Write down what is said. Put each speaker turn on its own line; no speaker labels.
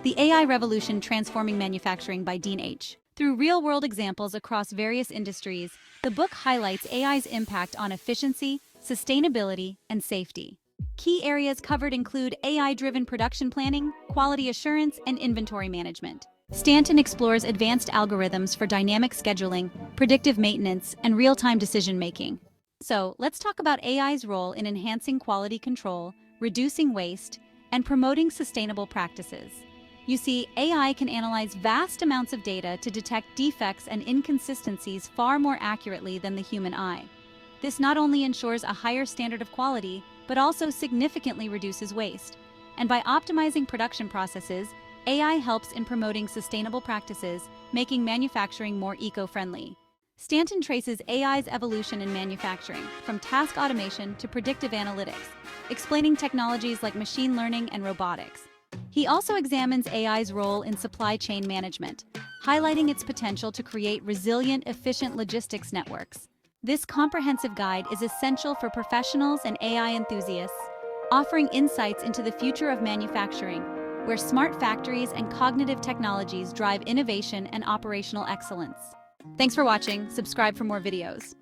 The AI Revolution Transforming Manufacturing by Dean H. Through real-world examples across various industries, the book highlights AI's impact on efficiency, sustainability, and safety. Key areas covered include AI-driven production planning, quality assurance, and inventory management. Stanton explores advanced algorithms for dynamic scheduling, predictive maintenance, and real-time decision-making. So, let's talk about AI's role in enhancing quality control, reducing waste, and promoting sustainable practices. You see, AI can analyze vast amounts of data to detect defects and inconsistencies far more accurately than the human eye. This not only ensures a higher standard of quality, but also significantly reduces waste. And by optimizing production processes, AI helps in promoting sustainable practices, making manufacturing more eco-friendly. Stanton traces AI's evolution in manufacturing, from task automation to predictive analytics, explaining technologies like machine learning and robotics. He also examines AI's role in supply chain management, highlighting its potential to create resilient, efficient logistics networks. This comprehensive guide is essential for professionals and AI enthusiasts, offering insights into the future of manufacturing, where smart factories and cognitive technologies drive innovation and operational excellence. Thanks for watching. Subscribe for more videos.